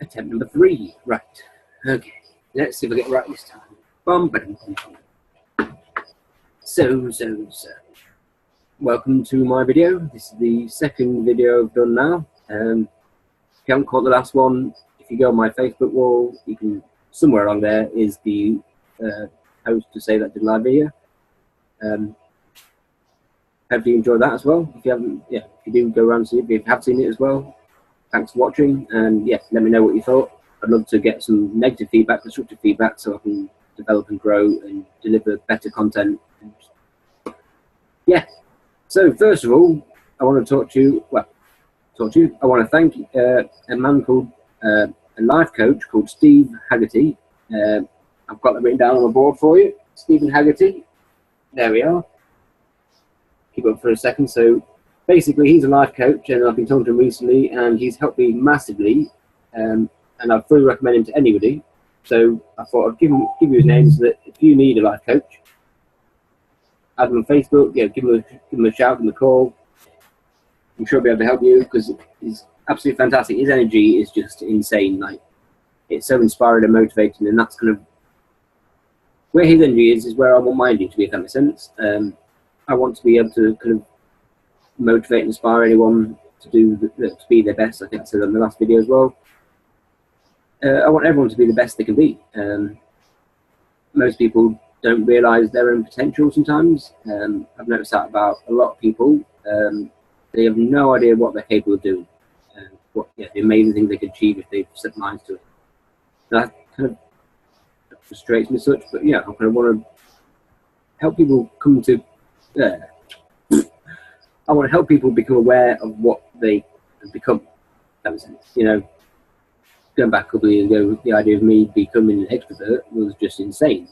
Attempt number 3. Right. Okay. Let's see if I get it right this time. Bum, ba, dum, bum, bum. So. Welcome to my video. This is the second video I've done now. If you haven't caught the last one, if you go on my Facebook wall, you can, somewhere along there is the post to say that I did a live video. Hopefully you enjoyed that as well. If you haven't, if you do go around and see it, if you have seen it as well, thanks for watching, and let me know what you thought. I'd love to get some negative feedback, constructive feedback, so I can develop and grow and deliver better content. So first of all, I want to talk to you. I want to thank a man called a life coach called Steve Haggerty. I've got that written down on the board for you. Stephen Haggerty. There we are. Keep up for a second. So basically, he's a life coach, and I've been talking to him recently, and he's helped me massively. And I fully recommend him to anybody. So I thought I'd give you his name so that if you need a life coach, add him on Facebook. Give him a shout, give him a call. I'm sure I'll be able to help you because he's absolutely fantastic. His energy is just insane. Like, it's so inspiring and motivating, and that's kind of where his energy is where I want my energy to be, if that makes sense. I want to be able to kind of motivate and inspire anyone to be their best. I think I said on the last video as well. I want everyone to be the best they can be. Most people don't realise their own potential sometimes. I've noticed that about a lot of people. They have no idea what they're capable of doing, what the amazing things they can achieve if they set minds to it. That kind of frustrates me as such, but I kind of want to help people come to. I want to help people become aware of what they have become. That makes sense. Going back a couple of years ago, the idea of me becoming an extrovert was just insane.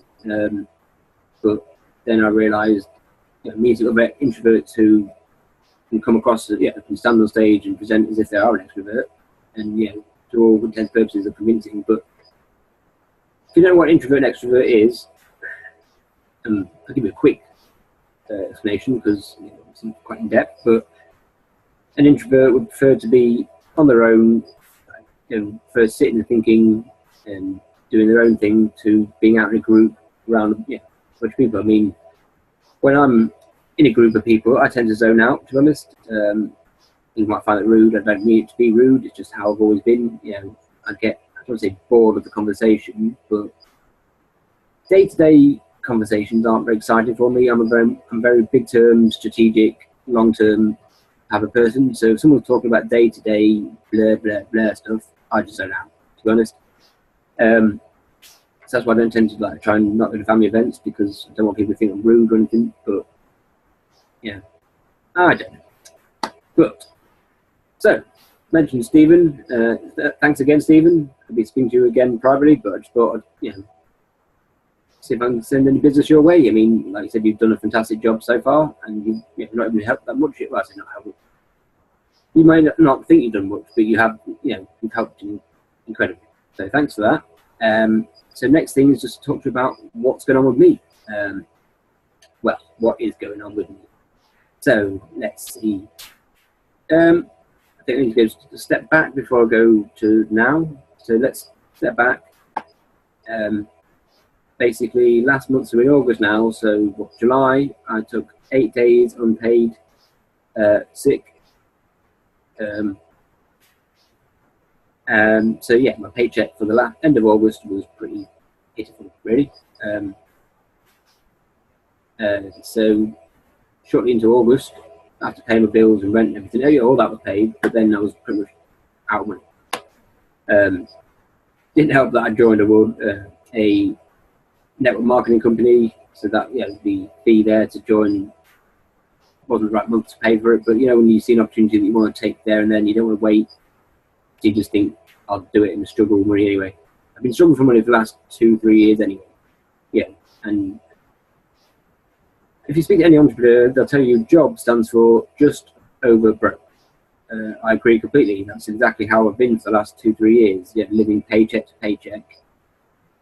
But then I realised, meeting other introverts who can come across, can stand on stage and present as if they are an extrovert, and to all intents and purposes are convincing. But if you don't know what introvert and extrovert is, I'll give you a quick explanation because it's quite in depth. But an introvert would prefer to be on their own, for sitting and thinking and doing their own thing, to being out in a group around a bunch of people. I mean, when I'm in a group of people, I tend to zone out, to be honest. You might find it rude. I don't mean it to be rude. It's just how I've always been. I don't want to say bored of the conversation, but day-to-day conversations aren't very exciting for me. I'm a very big-term, strategic, long-term type of person. So if someone's talking about day-to-day, blah, blah, blah stuff, I just zone out, to be honest. So that's why I don't tend to try and not go to family events, because I don't want people to think I'm rude or anything. But I don't know. But so, mentioned Stephen. Thanks again, Stephen. I'll be speaking to you again privately, but I just thought I'd see if I can send any business your way. I mean, like I said, you've done a fantastic job so far, and you've not even helped that much. Well, I say not helped. You may not think you've done much, but you have. You've helped incredibly. So thanks for that. So next thing is just to talk to you about what's going on with me. Well, what is going on with me? So let's see. I think I need to go a step back before I go to now. So let's step back. Basically, last month, so in August now, so July, I took 8 days unpaid sick. So my paycheck for the end of August was pretty pitiful, really. So shortly into August, after paying my bills and rent and everything, all that was paid, but then I was pretty much out of money. Didn't help that I joined a network marketing company, so that the fee there to join wasn't the right month to pay for it. But when you see an opportunity that you want to take there and then, you don't want to wait. You just think, I'll do it and struggle with money anyway. I've been struggling for money for the last 2-3 years anyway. And if you speak to any entrepreneur, they'll tell you job stands for just over broke. I agree completely. That's exactly how I've been for the last 2-3 years. Living paycheck to paycheck.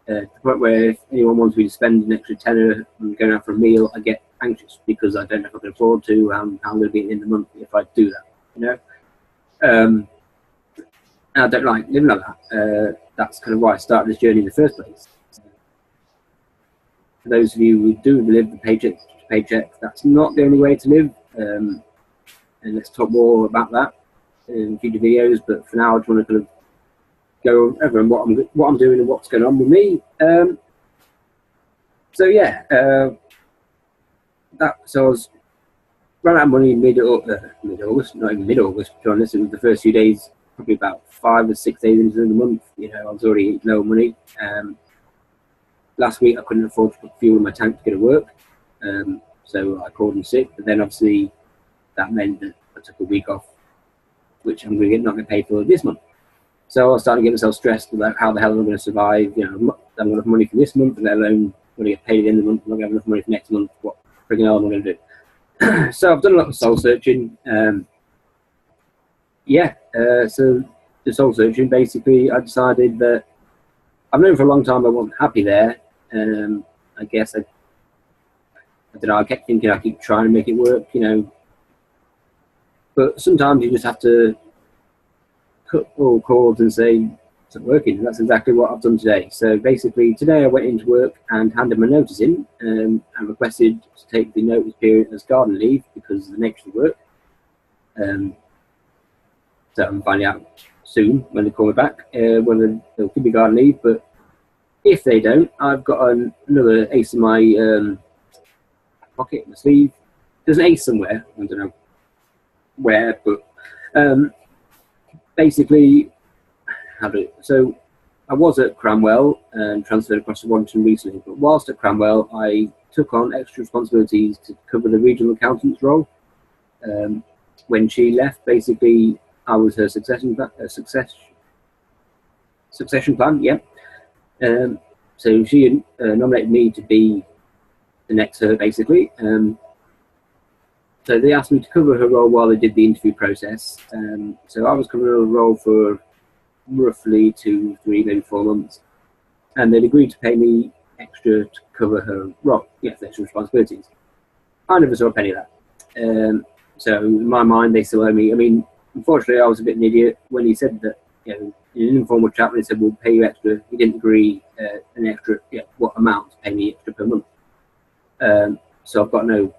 To the point where if anyone wants me to spend an extra tenner and going out for a meal, I get anxious because I don't know if I can afford to. How I'm going to be at the end of the month if I do that. And I don't like living like that. That's kind of why I started this journey in the first place. For those of you who do live the paycheck to paycheck, that's not the only way to live. And let's talk more about that in future videos. But for now, I just want to kind of go over what I'm doing and what's going on with me. So yeah, so I was ran out of money in mid-August, not even mid-August, to be honest. It was the first few days, probably about 5 or 6 days into the month. You know, I was already low money. Last week I couldn't afford to put fuel in my tank to get to work, so I called in sick. But then obviously that meant that I took a week off, which I'm going to not get paid for this month. So I was starting to get myself stressed about how the hell am I going to survive. You know, I haven't got enough money for this month, let alone going to get paid at the end of the month. I'm not going to have enough money for next month. What friggin' hell am I going to do? So I've done a lot of soul searching. So the soul searching, basically, I decided that I've known for a long time I wasn't happy there. I guess I don't know. I kept thinking I keep trying to make it work, you know. But sometimes you just have to cut all cords and say it's not working. That's exactly what I've done today. So basically, today I went into work and handed my notice in and requested to take the notice period as garden leave because of the nature of the work. So I'm finding out soon when they call me back whether they'll give me garden leave. But if they don't, I've got another ace in my pocket, my sleeve. There's an ace somewhere. I don't know where, but basically, so I was at Cranwell and transferred across to Warrington recently. But whilst at Cranwell, I took on extra responsibilities to cover the regional accountant's role. When she left, basically, I was her succession plan. Yeah. So she nominated me to be the next her, basically. So they asked me to cover her role while they did the interview process. So I was covering her role for roughly 2, 3, maybe 4 months, and they'd agreed to pay me extra to cover her role. Yes, extra responsibilities. I never saw a penny of that. So in my mind, they still owe me. I mean, unfortunately, I was a bit of an idiot when he said that. You know, in an informal chat, when he said we'll pay you extra, he didn't agree an extra, what amount to pay me extra per month. So I've got no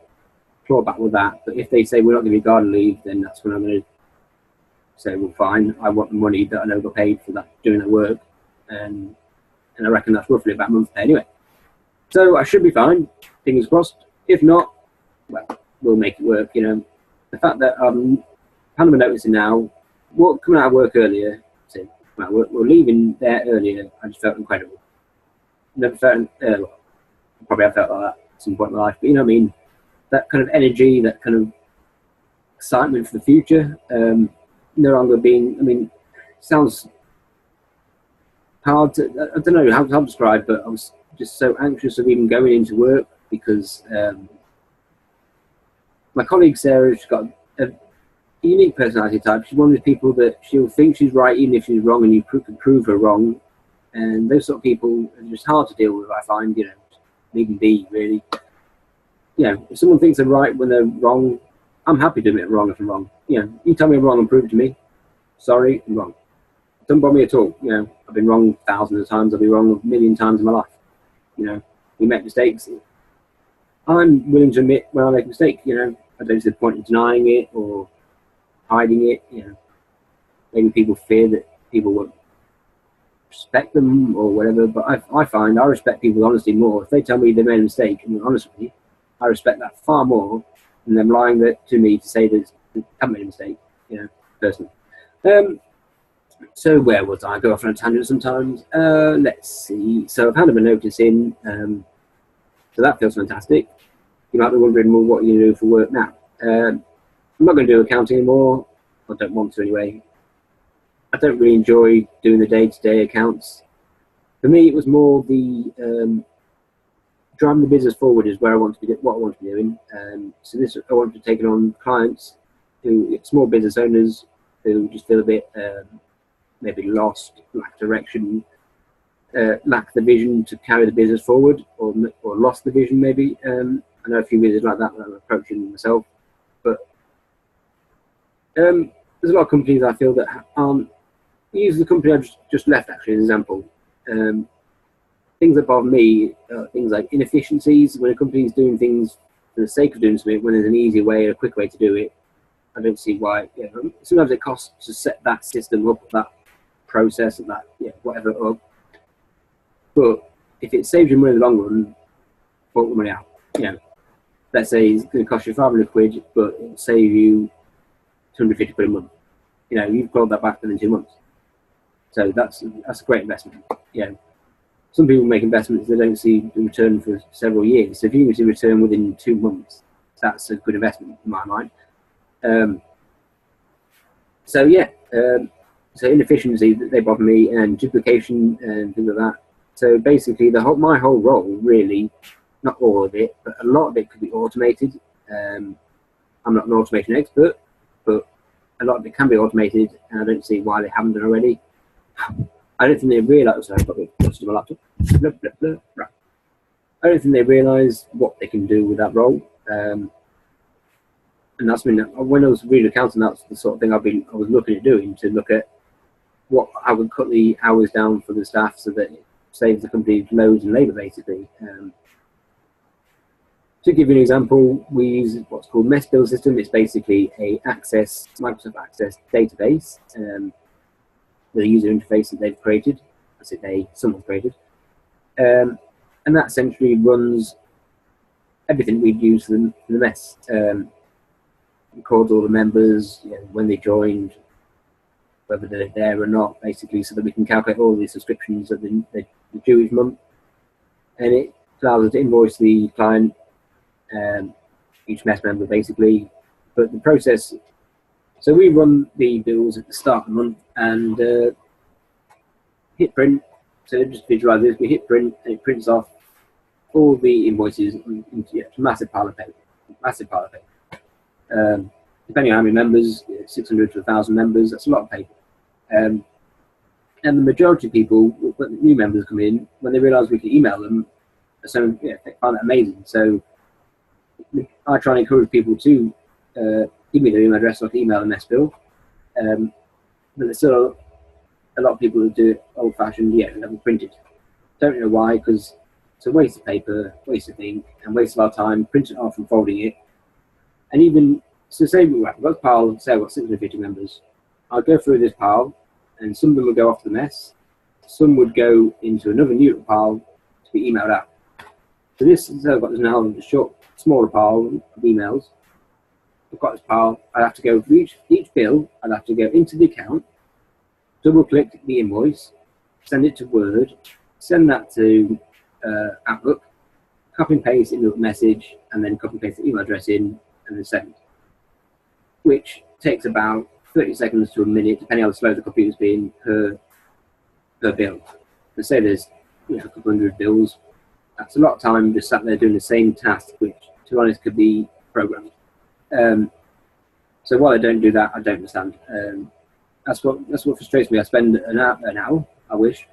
clawback with that. But if they say we're not giving you garden leave, then that's when I'm going to say, well, fine. I want the money that I know got paid for that doing that work, and I reckon that's roughly about a month's pay anyway. So I should be fine. Fingers crossed. If not, well, we'll make it work. You know, the fact that I'm handing my notice in now, coming out of work earlier. So, well, we're leaving there earlier. I just felt incredible. Never felt, probably I felt like that at some point in my life. But you know what I mean? That kind of energy, that kind of excitement for the future. No longer being, I mean, sounds hard to, I don't know how to describe, but I was just so anxious of even going into work because my colleague Sarah, she's got a unique personality type. She's one of the people that she'll think she's right even if she's wrong, and you can prove her wrong. And those sort of people are just hard to deal with, I find, you know, leaving be, really. You know, if someone thinks they're right when they're wrong, I'm happy to admit wrong if I'm wrong. You know, you tell me I'm wrong and prove it to me. Sorry, I'm wrong. Don't bother me at all. You know, I've been wrong thousands of times. I'll be wrong a million times in my life. You know, we make mistakes. I'm willing to admit when I make a mistake. You know, I don't see the point in denying it or hiding it. You know, maybe people fear that people won't respect them or whatever. But I find I respect people's honesty more. If they tell me they made a mistake and they're honest with me, I respect that far more than them lying to me to say that they haven't made a mistake. You know, personally. So where was I? I go off on a tangent sometimes. Let's see. So I've handed my notice in. So that feels fantastic. You might be wondering, well, what are you going to do for work now? I'm not going to do accounting anymore. I don't want to anyway. I don't really enjoy doing the day-to-day accounts. For me, it was more the driving the business forward is where I want to be, what I want to be doing. So this, I want to be taking on clients who, small business owners who just feel a bit maybe lost, lack direction, lack the vision to carry the business forward, or lost the vision maybe. I know a few businesses like that I'm approaching myself, but there's a lot of companies I feel that aren't use the company I just left actually as an example. Things that bother me are things like inefficiencies. When a company is doing things for the sake of doing something, when there's an easy way, a quick way to do it, I don't see why. Sometimes it costs to set that system up, that process, and that whatever up. But if it saves you money in the long run, fork the money out. Let's say it's going to cost you 500 quid, but it'll save you 250 quid a month. You've clawed that back within 2 months. So that's a great investment. Some people make investments they don't see the return for several years. So if you can see return within 2 months, that's a good investment in my mind. So inefficiency, they bother me, and duplication and things like that. So basically, my whole role really, not all of it, but a lot of it could be automated. I'm not an automation expert, but a lot of it can be automated, and I don't see why they haven't done already. I don't think they realise. Sorry, I've got my laptop. Blah, blah, blah. Right. I don't think they realise what they can do with that role. And that's when I was reading accounting, that's the sort of thing I was looking at doing, to look at what I would cut the hours down for the staff so that it saves the company loads and labour, basically. To give you an example, we use what's called Mesophyll system. It's basically a Microsoft Access database, with a user interface that they've created. Someone created. And that essentially runs everything we'd use for the mess. Records all the members, when they joined, whether they're there or not, basically, so that we can calculate all the subscriptions that they do each month. And it allows us to invoice the client, each mess member, basically. But the process, so we run the bills at the start of the month and hit print. So just visualize this, we hit print and it prints off all the invoices into a massive pile of paper. Depending on how many members, 600 to 1,000 members, that's a lot of paper. And the majority of people, when new members come in, when they realise we can email them, so they find that amazing. So I try and encourage people to give me their email address so I can email them Mesophyll. But there's still a lot of people who do it old-fashioned, and have it printed. Don't know why, because it's a waste of paper, waste of ink, and waste of our time printing it off and folding it. And even, so say we've got a pile, say I've got 650 members. I'll go through this pile, and some of them will go off to the mess. Some would go into another new pile to be emailed out. So I've got this now a short, smaller pile of emails. I've got this pile. I'd have to go for each bill. I'd have to go into the account, double-click the invoice, send it to Word, send that to Outlook, copy and paste into a message, and then copy and paste the email address in, and then send. Which takes about 30 seconds to a minute, depending on how slow the computer's being per bill. Let's say there's a couple hundred bills. That's a lot of time just sat there doing the same task, which, to be honest, could be programmed. So while I don't do that, I don't understand. That's what frustrates me. I spend an hour, I wish,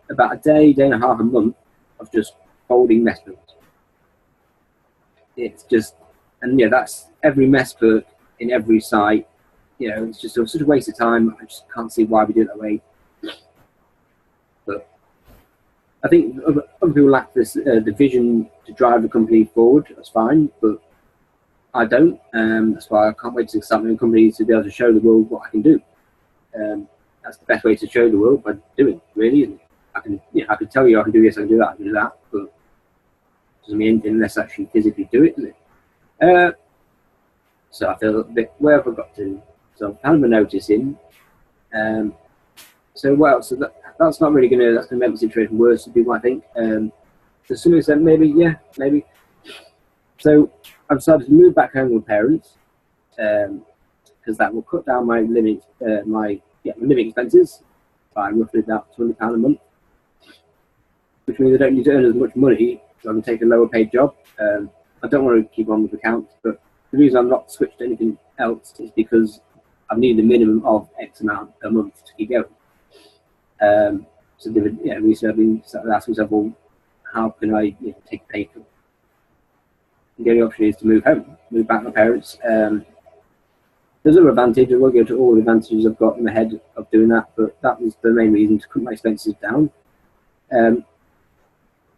about a day and a half, a month of just folding mess bills. It's just, and that's every mess book in every site. It's just such a waste of time. I just can't see why we do it that way. But I think other people lack this the vision to drive the company forward. That's fine, but I don't. That's why I can't wait to start my own company, to be able to show the world what I can do. That's the best way to show the world, by doing, really. And I can tell you I can do this, I can do that, I can do that, but it doesn't mean anything unless I actually physically do it, does it? So I feel a bit, where have I got to? So I've handed my notice in. So that's not really that's gonna make the situation worse for people, I think. To some extent, maybe. So I've decided to move back home with parents, because that will cut down my living expenses by roughly about £200 a month, which means I don't need to earn as much money, so I can take a lower paid job. I don't want to keep on with accounts, but the reason I'm not switched to anything else is because I need a minimum of X amount per month to keep going. So recently I've been asking myself, well, how can I take a pay cut? The only option is to move home, move back to my parents. there's another advantage. I won't go to all the advantages I've got in my head of doing that, but that was the main reason to cut my expenses down. And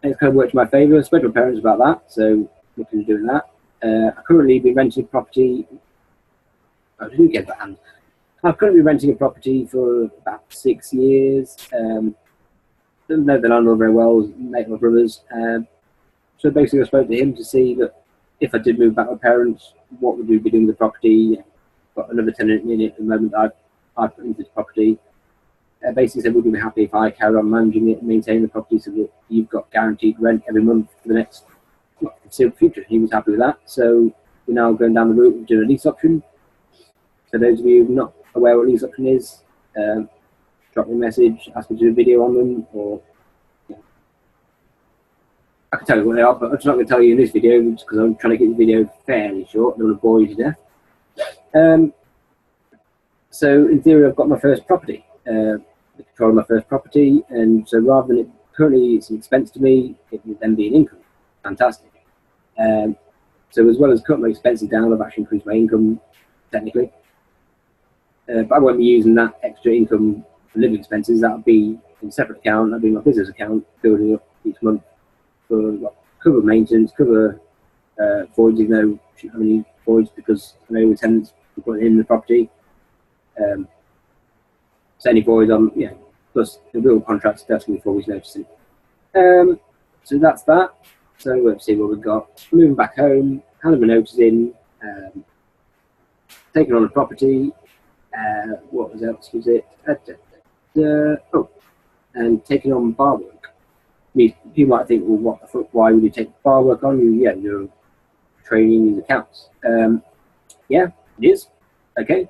it's kind of worked in my favour. I spoke to my parents about that, so looking at doing that. I've currently been renting a property. I didn't get that hand. I've currently been renting a property for about 6 years. Don't know the landlord very well, mate of my brother's. So basically I spoke to him to see that if I did move back with my parents, what would we be doing with the property? Got another tenant in it at the moment that I've put into the property. Basically said, would you be happy if I carry on managing it and maintaining the property so that you've got guaranteed rent every month for the next foreseeable future? He was happy with that. So we're now going down the route of doing a lease option. So those of you who are not aware what lease option is, drop me a message, ask me to do a video on them, or I can tell you what they are, but I'm just not going to tell you in this video because I'm trying to get the video fairly short. I don't want to bore you to death. So in theory, I've got my first property, the control of my first property, and so rather than it currently it's an expense to me, it will then be an income. Fantastic. So as well as cutting my expenses down, I've actually increased my income technically. But I won't be using that extra income for living expenses. That'll be in a separate account. That'll be my business account, building up each month for cover maintenance, cover voids, even though I shouldn't have any voids because I know the tenants are putting in the property. So any voids on, plus the real contracts, that's going to be 4 weeks noticing. So that's that. So let's see what we've got. Moving back home, handing my notice in, taking on a property. What else was it? And taking on bar work. You might think, well, what the fuck? Why would you take bar work on? You're training these accounts. Yeah, it is. Okay.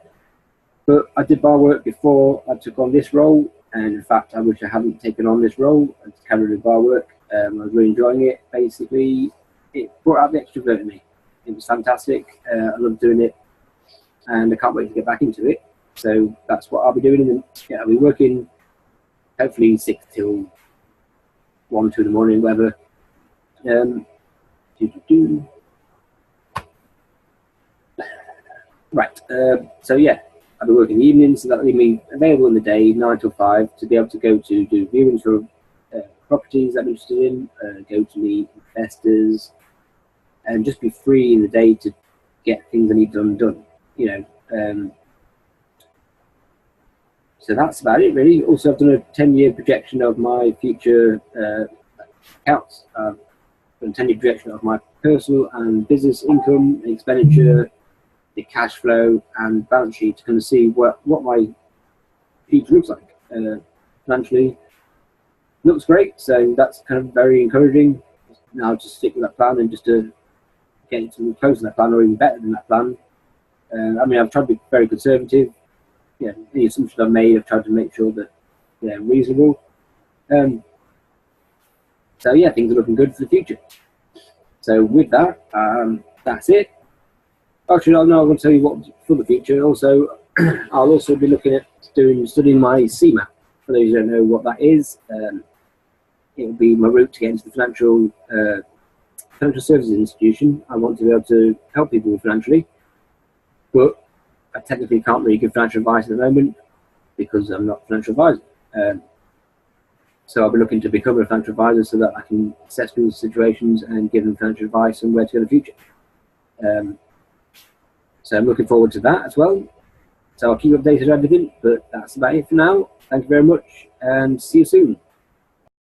But I did bar work before I took on this role, and in fact, I wish I hadn't taken on this role and carried on bar work. I was really enjoying it. Basically, it brought out the extrovert in me. It was fantastic. I love doing it, and I can't wait to get back into it. So that's what I'll be doing. I'll be working hopefully 6 till 1, 2 in the morning, whatever. Right. So yeah, I'll be working in the evenings, so that'll leave me available in the day, 9 till 5, to be able to go to do viewings for properties that I'm interested in, go to meet investors, and just be free in the day to get things I need done. So that's about it, really. Also, I've done a 10-year projection of my future accounts. I've done a 10-year projection of my personal and business income, expenditure, the cash flow, and balance sheet to kind of see what my future looks like. Financially, looks great, so that's kind of very encouraging. Now just stick with that plan and just to get it to close to that plan or even better than that plan. I mean, I've tried to be very conservative. The assumptions I've made, I've tried to make sure that they're reasonable. So yeah, things are looking good for the future. So with that, that's it. Actually, I'm going to tell you what for the future. Also, I'll also be looking at studying my CMAP. For those who don't know what that is, it will be my route to get into the financial services institution. I want to be able to help people financially, but I technically can't really give financial advice at the moment because I'm not a financial advisor. So I'll be looking to become a financial advisor so that I can assess people's situations and give them financial advice and where to go in the future. So I'm looking forward to that as well. So I'll keep updated on everything, but that's about it for now. Thank you very much and see you soon.